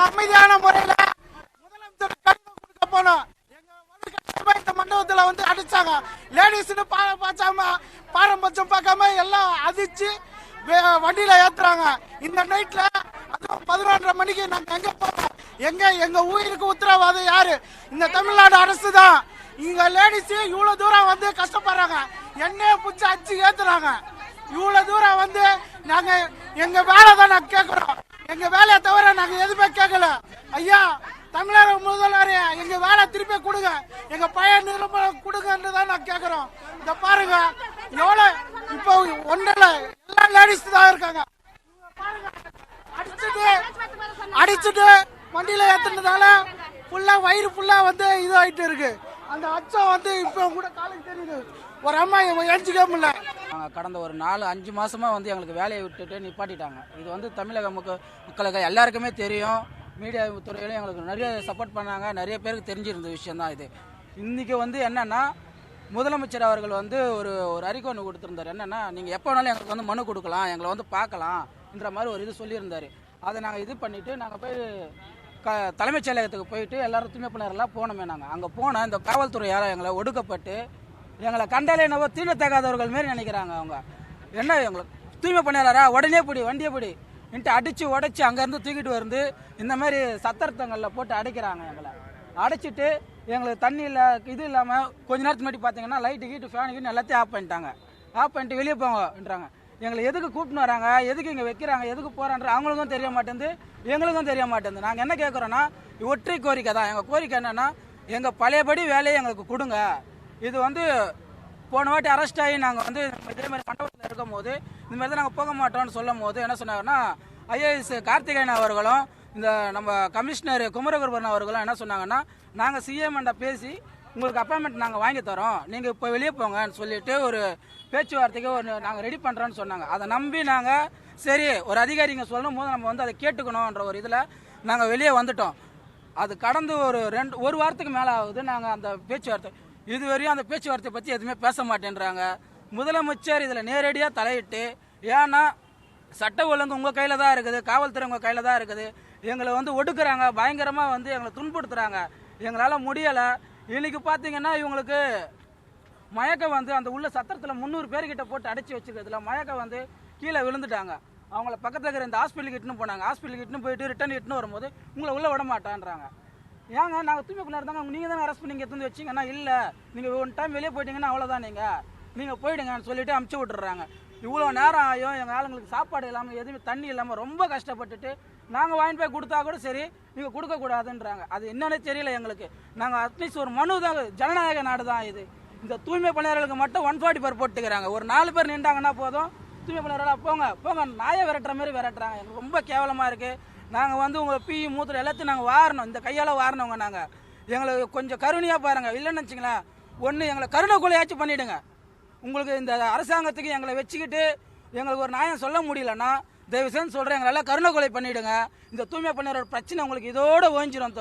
அமைதியான முறையில முதலமைச்சர் கொடுக்க போனோம். எங்க மண்டபத்துல வந்து அடிச்சாங்க. லேடிஸ்னு பாரம்பரியம் பார்க்காம எல்லாம் அதிர்ச்சி வண்டியில ஏத்துறாங்க. இந்த நைட்ல 11:30 மணிக்கு நாங்க எங்க போறோம்? எங்க உயிருக்கு உத்தரவாதம் யாரு? இந்த தமிழ்நாடு அரசு தான். இங்க லேடிஸ் இவ்வளவு தூரம் வந்து கஷ்டப்படுறாங்க. எண்ணெய புடிச்சு அடிச்சு ஏத்துறாங்க. இவ்வளவு தூரம் வந்து நாங்க எங்க வேலை தான் நாங்க கேட்கிறோம். எங்க வேலையை தவிர நாங்க எதுவுமே கேட்கல. ஐயா தமிழக முதல்வர் எங்க வேலை திருப்பி கொடுங்க, எங்க பையன் நிரூபணம் கொடுங்கன்னு தான் நான் கேட்கிறோம். இத பாருங்க எவ்வளவு இப்போ ஒன்றல எல்லா லேடிஸ் தான் இருக்காங்க. அடிச்சுட்டு வண்டியில ஏத்துனதால ஃபுல்லா வயிறு ஃபுல்லா வந்து இது ஆயிட்டு இருக்கு. அந்த அச்சம் வந்து இப்போ கூட காலுக்கு தெரியுது. ஒரு அம்மா எழுச்சிக்க முடியல. கடந்த ஒரு 4-5 மாசமா வந்து எங்களுக்கு வேலையை விட்டுட்டு நிப்பாட்டிட்டாங்க. இது வந்து தமிழக மக்களுக்கு எல்லாருக்குமே தெரியும். மீடியா துறையிலும் எங்களுக்கு நிறைய சப்போர்ட் பண்ணாங்க. நிறைய பேருக்கு தெரிஞ்சிருந்த விஷயம் தான் இது. இன்னைக்கு வந்து என்னன்னா முதலமைச்சர் அவர்கள் வந்து ஒரு அறிக்கை ஒன்று கொடுத்திருந்தார். என்னன்னா நீங்க எப்போ வேணாலும் எங்களுக்கு வந்து மனு கொடுக்கலாம், எங்களை வந்து பார்க்கலாம் என்ற மாதிரி ஒரு இது சொல்லியிருந்தாரு. அதை நாங்கள் இது பண்ணிட்டு நாங்கள் போய் தலைமைச் செயலகத்துக்கு போயிட்டு எல்லாரும் தூய்மை பணியாளர்களாக போனோமே. நாங்கள் அங்கே போனால் இந்த காவல்துறை யாரும் எங்களை ஒடுக்கப்பட்டு எங்களை கண்டாலே என்னவோ தீண்டத்தகாதவர்கள் மாரி நினைக்கிறாங்க. அவங்க என்ன எங்களை தூய்மை பணியாளரா உடனே பிடி வண்டியை பிடி இன்ட்டு அடித்து உடைச்சி அங்கேருந்து தூக்கிட்டு வந்து இந்த மாதிரி சத்தர்த்தங்களில் போட்டு அடைக்கிறாங்க. எங்களை அடைச்சிட்டு எங்களுக்கு தண்ணி இல்லை இது இல்லாமல் கொஞ்ச நேரத்துக்கு முன்னாடி பார்த்தீங்கன்னா லைட்டு கீட்டு ஃபேனு கீட்டு எல்லாத்தையும் ஆஃப் பண்ணிட்டாங்க. ஆஃப் பண்ணிட்டு வெளியே போங்கன்றாங்க. எங்களை எதுக்கு கூப்பிட்டு வராங்க, எதுக்கு இங்கே வைக்கிறாங்க, எதுக்கு போகிறான்ற அவங்களுக்கும் தெரிய மாட்டேங்குது, எங்களுக்கும் தெரிய மாட்டேங்குது. நாங்கள் என்ன கேட்குறோன்னா ஒற்றை கோரிக்கை தான். எங்கள் கோரிக்கை என்னென்னா எங்கள் பழையபடி வேலையை எங்களுக்கு கொடுங்க. இது வந்து போன வாட்டி அரெஸ்ட் ஆகி நாங்கள் வந்து இதே மாதிரி மண்டபத்தில் இருக்கும் போது இந்த மாதிரி தான் நாங்கள் போக மாட்டோம்னு சொல்லும் போது என்ன சொன்னாங்கன்னா ஐஏஎஸ் கார்த்திகேயன் அவர்களும் இந்த நம்ம கமிஷனர் குமரகுருபரன் அவர்களும் என்ன சொன்னாங்கன்னா நாங்கள் சிஎம்கிட்ட பேசி உங்களுக்கு அப்பாயின்மெண்ட் நாங்கள் வாங்கி தரோம், நீங்கள் இப்போ வெளியே போங்கன்னு சொல்லிட்டு ஒரு பேச்சுவார்த்தைக்கு நாங்கள் ரெடி பண்ணுறோன்னு சொன்னாங்க. அதை நம்பி நாங்கள் சரி ஒரு அதிகாரிங்க சொல்லும் போது நம்ம வந்து அதை கேட்டுக்கணுன்ற ஒரு இதில் நாங்கள் வெளியே வந்துட்டோம். அது கடந்து ஒரு வாரத்துக்கு மேலே ஆகுது. நாங்கள் அந்த பேச்சுவார்த்தை இதுவரையும் அந்த பேச்சுவார்த்தை பற்றி எதுவுமே பேச மாட்டேன்றாங்க. முதலமைச்சர் இதில் நேரடியாக தலையிட்டு ஏன்னா சட்ட ஒழுங்கு உங்கள் கையில் தான் இருக்குது, காவல்துறை உங்கள் கையில் தான் இருக்குது, எங்களை வந்து ஒடுக்குறாங்க, பயங்கரமாக வந்து எங்களை துன்புறுத்துறாங்க, எங்களால் முடியலை. இன்னைக்கு பார்த்தீங்கன்னா இவங்களுக்கு மயக்கம் வந்து அந்த உள்ள சத்திரத்தில் 300 பேர்கிட்ட போட்டு அடைச்சி வச்சுக்கிறதுல மயக்கம் வந்து கீழே விழுந்துட்டாங்க. அவங்கள பக்கத்தில் இருக்கிற இந்த ஹாஸ்பிட்டலுக்கு இட்டுன்னு போனாங்க. ஹாஸ்பிட்டலுக்கு இட்டுன்னு போயிட்டு ரிட்டர்ன் இட்டுன்னு வரும்போது உங்களை உள்ளே விட மாட்டான்றாங்க. ஏங்க நாங்கள் தூய்மைக்குள்ள இருந்தாங்க, நீங்கள் தானே அரெஸ்ட் பண்ணி எடுத்து வச்சிங்கன்னா இல்லை நீங்கள் ஒன் டைம் வெளியே போயிட்டீங்கன்னா அவ்வளோதான், நீங்கள் போயிடுங்கன்னு சொல்லிட்டு அமுச்சு விட்டுறாங்க. இவ்வளோ நேரம் ஆகும். எங்கள் ஆளுங்களுக்கு சாப்பாடு இல்லாமல் எதுவுமே தண்ணி இல்லாமல் ரொம்ப கஷ்டப்பட்டுட்டு நாங்கள் வாங்கிட்டு போய் கொடுத்தா கூட சரி நீங்கள் கொடுக்கக்கூடாதுன்றாங்க. அது என்னன்னே தெரியல எங்களுக்கு. நாங்கள் அட்லீஸ்ட் ஒரு மனு தான், ஜனநாயக நாடு தான் இது. இந்த தூய்மை பணியாளர்களுக்கு மட்டும் 140 பேர் போட்டுக்கிறாங்க. ஒரு 4 பேர் நின்றாங்கன்னா போதும் தூய்மை பணியாளர்களாக போங்க போங்க நாயை விரட்டுற மாதிரி விரட்டுறாங்க. எனக்கு ரொம்ப கேவலமாக இருக்குது. நாங்கள் வந்து உங்களை பீ மூத்திரம் எல்லாத்தையும் நாங்கள் வாரணும், இந்த கையால் வாரினவங்க நாங்கள். எங்களுக்கு கொஞ்சம் கருணையாக பாருங்கள். இல்லைன்னு வச்சிங்களேன், ஒன்று எங்களை கருணை கொலையாச்சும் பண்ணிவிடுங்க. உங்களுக்கு இந்த அரசாங்கத்துக்கு எங்களை வச்சுக்கிட்டு எங்களுக்கு ஒரு நியாயம் சொல்ல முடியலன்னா தயவு செஞ்சு சொல்கிறேன், எங்களெல்லாம் கருணை கொலை பண்ணிவிடுங்க. இந்த தூய்மை பணியாளர் பிரச்சனை உங்களுக்கு இதோடு ஓஞ்சிடும்.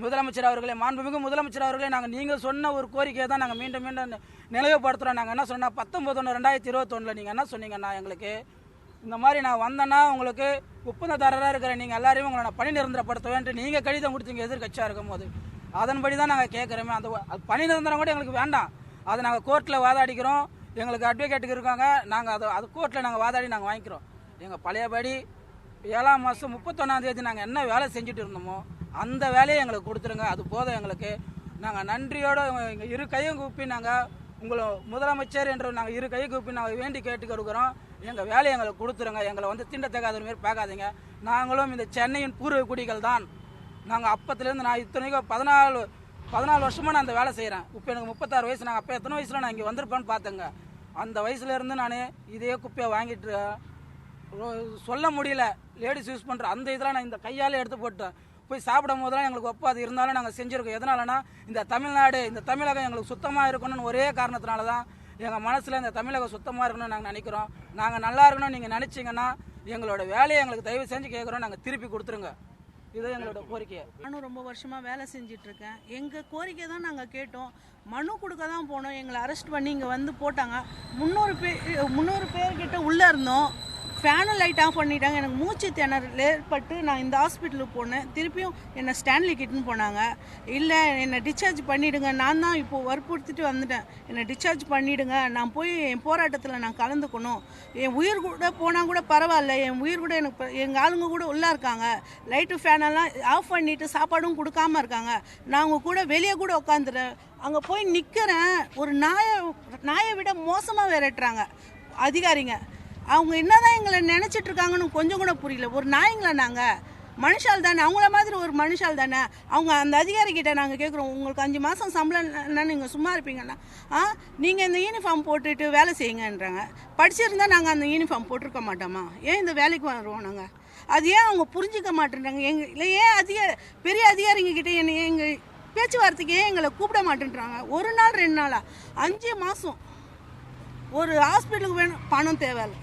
முதலமைச்சர் அவர்களே, மாண்புமிகு முதலமைச்சர் அவர்களே, நாங்கள் நீங்கள் சொன்ன ஒரு கோரிக்கையை தான் நாங்கள் மீண்டும் மீண்டும் நினைவுபடுத்துகிறோம். நாங்கள் என்ன சொன்னால் 19/1/2021 நீங்கள் என்ன சொன்னீங்கன்னா, எங்களுக்கு இந்த மாதிரி நான் வந்தேன்னா உங்களுக்கு ஒப்பந்ததாரராக இருக்கிற நீங்கள் எல்லாரையும் உங்களை நான் பணி நிரந்தரப்படுத்துவேன்ட்டு நீங்கள் கடிதம் கொடுத்தீங்க எதிர்கட்சியாக இருக்கும் போது. அதன்படி தான் நாங்கள் கேட்குறோமே. அது பணி நிரந்தரம் கூட எங்களுக்கு வேண்டாம். அதை நாங்கள் கோர்ட்டில் வாதாடிக்கிறோம். எங்களுக்கு அட்வொகேட்டுக்கு இருக்காங்க. நாங்கள் அது கோர்ட்டில் நாங்கள் வாதாடி நாங்கள் வாங்கிக்கிறோம். எங்கள் பழையபடி 7ஆம் மாதம் 31ஆம் தேதி நாங்கள் என்ன வேலை செஞ்சுட்டு இருந்தோமோ அந்த வேலையை எங்களுக்கு கொடுத்துருங்க. அது போதும் எங்களுக்கு. நாங்கள் நன்றியோடு எங்கள் இரு கையும் கூப்பி நாங்கள் உங்களை முதலமைச்சர் என்று நாங்கள் இரு கையை கூப்பி நாங்கள் வேண்டி கேட்டு கொடுக்குறோம். எங்கள் வேலையை எங்களுக்கு கொடுத்துருங்க. எங்களை வந்து தீண்டத்தகாத மாரி பார்க்காதீங்க. நாங்களும் இந்த சென்னையின் பூர்வ குடிகள் தான். நாங்கள் அப்பத்துலேருந்து நான் இத்தனைக்கும் 14 வருஷமாக நான் அந்த வேலை செய்கிறேன். இப்போ எனக்கு 36 வயசு. நாங்கள் அப்போ எத்தனை வயசில் நான் இங்கே வந்திருப்பேன்னு பார்த்துங்க. அந்த வயசுலேருந்து நான் இதே குப்பையை வாங்கிட்டு சொல்ல முடியல. லேடிஸ் யூஸ் பண்ணுற அந்த இதெல்லாம் நான் இந்த கையால் எடுத்து போட்டேன். போய் சாப்பிடும் போதெல்லாம் எங்களுக்கு ஒப்பாது இருந்தாலும் நாங்கள் செஞ்சுருக்கோம். எதனாலனா இந்த தமிழ்நாடு, இந்த தமிழகம் எங்களுக்கு சுத்தமாக இருக்கணும்னு ஒரே காரணத்தினால தான் எங்கள் மனசில் இந்த தமிழகம் சுத்தமாக இருக்கணும்னு நாங்கள் நினைக்கிறோம். நாங்கள் நல்லா இருக்கணும்னு நீங்கள் நினச்சிங்கன்னா எங்களோட வேலையை எங்களுக்கு தயவு செஞ்சு கேட்குறோம். நாங்கள் திருப்பி கொடுத்துருங்க. இது எங்களோட கோரிக்கை. நானும் ரொம்ப வருஷமாக வேலை செஞ்சிட்ருக்கேன். எங்கள் கோரிக்கை தான் நாங்கள் கேட்டோம். மனு கொடுக்க தான் போனோம். எங்களை அரெஸ்ட் பண்ணி இங்கே வந்து போட்டாங்க. 300 பேர்கிட்ட உள்ளே இருந்தோம். ஃபேனு லைட் ஆஃப் பண்ணிட்டாங்க. எனக்கு மூச்சு திணறல் ஏற்பட்டு நான் இந்த ஹாஸ்பிட்டலுக்கு போனேன். திருப்பியும் என்னை ஸ்டான்லி கிட்டுன்னு போனாங்க. இல்லை என்னை டிஸ்சார்ஜ் பண்ணிவிடுங்க. நான் தான் இப்போது வற்புறுத்திட்டு வந்துட்டேன். என்னை டிஸ்சார்ஜ் பண்ணிவிடுங்க. நான் போய் என் போராட்டத்தில் நான் கலந்துக்கணும். என் உயிர் கூட போனால் கூட பரவாயில்ல. என் உயிர் கூட எனக்கு எங்கள் ஆளுங்க கூட உள்ளே இருக்காங்க. லைட்டு ஃபேனெல்லாம் ஆஃப் பண்ணிவிட்டு சாப்பாடும் கொடுக்காமல் இருக்காங்க. நான் அவங்க கூட வெளியே கூட உட்காந்துறேன். அங்கே போய் நிற்கிறேன். ஒரு நாயை விட மோசமாக விரட்டுறாங்க அதிகாரிங்க. அவங்க என்னதான் எங்களை நினச்சிட்டு இருக்காங்கன்னு கொஞ்சம் கூட புரியல. ஒரு நாய்ங்களா நாங்கள்? மனுஷால் தானே, அவங்கள மாதிரி ஒரு மனுஷால் தானே. அவங்க அந்த அதிகாரிக்கிட்ட நாங்கள் கேட்குறோம், உங்களுக்கு 5 மாதம் சம்பளம் இல்லைன்னா நீங்கள் சும்மா இருப்பீங்கன்னா நீங்கள் இந்த யூனிஃபார்ம் போட்டுட்டு வேலை செய்யுங்கன்றாங்க. படிச்சிருந்தா நாங்கள் அந்த யூனிஃபார்ம் போட்டிருக்க மாட்டோமா? ஏன் இந்த வேலைக்கு வருவோம் நாங்கள்? அது ஏன் அவங்க புரிஞ்சிக்க மாட்டேன்றாங்க? இல்லை ஏன் பெரிய அதிகாரிங்க கிட்டே எங்கள் பேச்சுவார்த்தைக்கு ஏன் எங்களை கூப்பிட மாட்டேன்றாங்க? 1 நாள் 2 நாளா 5 மாதம் ஒரு ஹாஸ்பிட்டலுக்கு வேணும், பணம் தேவையில்லை.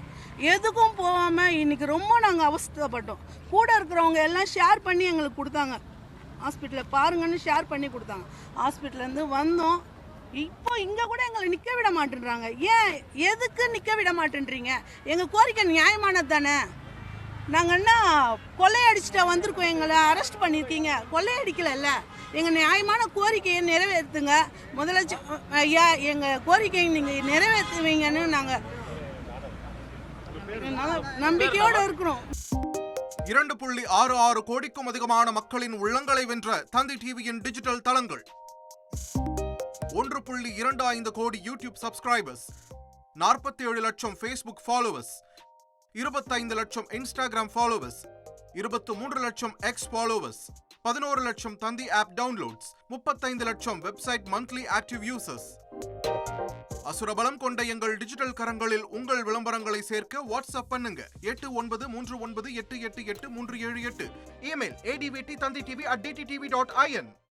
எதுக்கும் போகாமல் இன்றைக்கி ரொம்ப நாங்கள் அவஸ்தைப்பட்டோம். கூட இருக்கிறவங்க எல்லாம் ஷேர் பண்ணி எங்களுக்கு கொடுத்தாங்க. ஹாஸ்பிட்டலில் பாருங்கன்னு ஷேர் பண்ணி கொடுத்தாங்க. ஹாஸ்பிட்டல்லேருந்து வந்தோம். இப்போ இங்கே கூட எங்களை நிற்க விட மாட்டேன்றாங்க. ஏன் எதுக்கு நிற்க விட மாட்டேன்றீங்க? எங்கள் கோரிக்கை நியாயமானது தானே. நாங்கள் என்ன கொள்ளையடிச்சிட்டா வந்திருக்கோம்? எங்களை அரெஸ்ட் பண்ணியிருக்கீங்க, கொள்ளையடிக்கல. எங்கள் நியாயமான கோரிக்கையை நிறைவேற்றுங்க. முதலமைச்சர் ஐயா, எங்கள் கோரிக்கையை நீங்கள் நிறைவேற்றுவீங்கன்னு நாங்கள் நம்பிக்கையோடு இருக்கிறோம். 2.66 கோடிக்கும் அதிகமான மக்களின் உள்ளங்களை வென்ற தந்தி டிவியின் டிஜிட்டல் தளங்கள், 1.25 கோடி யூடியூப் சப்ஸ்கிரைபர்ஸ், 47 லட்சம் ஃபேஸ்புக் ஃபாலோவர்ஸ், 25 லட்சம் இன்ஸ்டாகிராம் ஃபாலோவர்ஸ், 23 லட்சம் எக்ஸ் ஃபாலோவர்ஸ், 11 லட்சம் தந்தி ஆப் டவுன்லோட்ஸ், 35 லட்சம் வெப்சைட் மந்த்லி ஆக்டிவ் யூசர்ஸ். அசுரபலம் கொண்ட எங்கள் டிஜிட்டல் கரங்களில் உங்கள் விளம்பரங்களை சேர்க்க வாட்ஸ்அப் பண்ணுங்க 8939888378. Email advt@dttv.in.